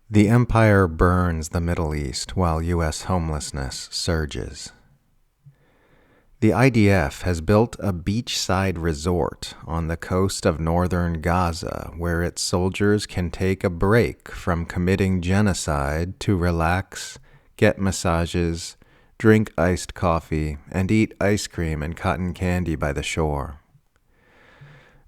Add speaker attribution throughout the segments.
Speaker 1: The empire burns the Middle East while U.S. homelessness surges. The IDF has built a beachside resort on the coast of northern Gaza where its soldiers can take a break from committing genocide to relax, get massages, drink iced coffee, and eat ice cream and cotton candy by the shore.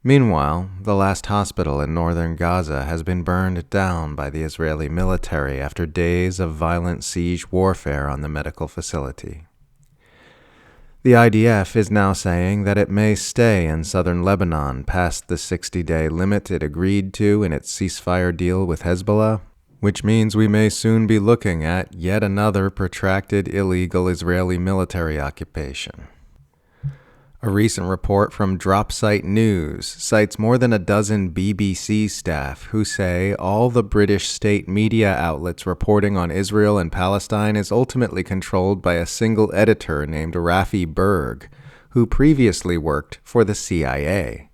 Speaker 1: Meanwhile, the last hospital in northern Gaza has been burned down by the Israeli military after days of violent siege warfare on the medical facility. The IDF is now saying that it may stay in southern Lebanon past the 60-day limit it agreed to in its ceasefire deal with Hezbollah, which means we may soon be looking at yet another protracted illegal Israeli military occupation. A recent report from Dropsite News cites more than a dozen BBC staff who say all the British state media outlets reporting on Israel and Palestine is ultimately controlled by a single editor named Rafi Berg, who previously worked for the CIA.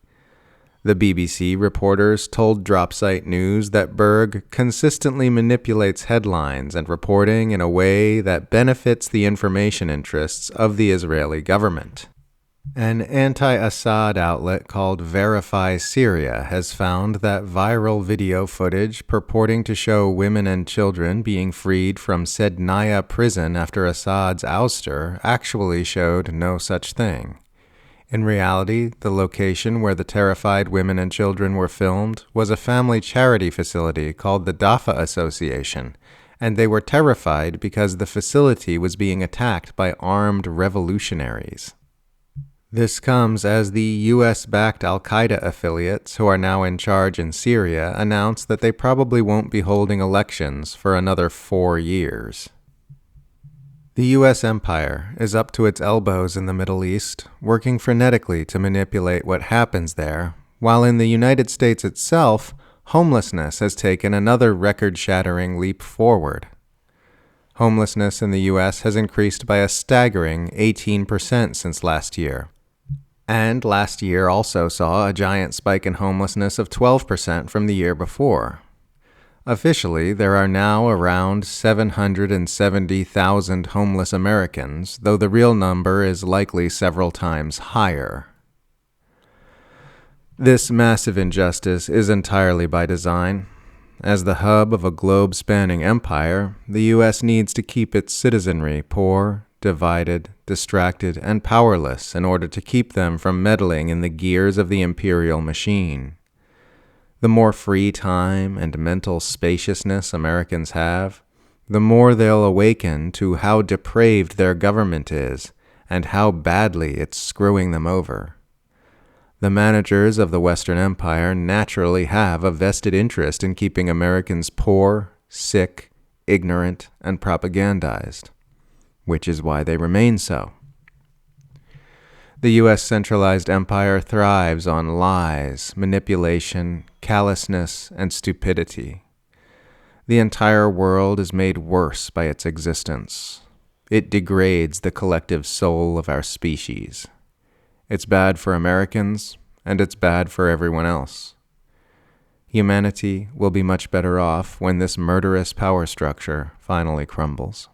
Speaker 1: The BBC reporters told Dropsite News that Berg consistently manipulates headlines and reporting in a way that benefits the information interests of the Israeli government. An anti-Assad outlet called Verify Syria has found that viral video footage purporting to show women and children being freed from Sednaya prison after Assad's ouster actually showed no such thing. In reality, the location where the terrified women and children were filmed was a family charity facility called the Dafa Association, and they were terrified because the facility was being attacked by armed revolutionaries. This comes as the U.S.-backed al-Qaeda affiliates who are now in charge in Syria announced that they probably won't be holding elections for another 4 years. The U.S. empire is up to its elbows in the Middle East, working frenetically to manipulate what happens there, while in the United States itself, homelessness has taken another record-shattering leap forward. Homelessness in the U.S. has increased by a staggering 18% since last year. And last year also saw a giant spike in homelessness of 12% from the year before. Officially, there are now around 770,000 homeless Americans, though the real number is likely several times higher. This massive injustice is entirely by design. As the hub of a globe-spanning empire, the U.S. needs to keep its citizenry poor, divided, distracted, and powerless in order to keep them from meddling in the gears of the imperial machine. The more free time and mental spaciousness Americans have, the more they'll awaken to how depraved their government is and how badly it's screwing them over. The managers of the Western Empire naturally have a vested interest in keeping Americans poor, sick, ignorant, and propagandized, which is why they remain so. The U.S. centralized empire thrives on lies, manipulation, callousness, and stupidity. The entire world is made worse by its existence. It degrades the collective soul of our species. It's bad for Americans, and it's bad for everyone else. Humanity will be much better off when this murderous power structure finally crumbles.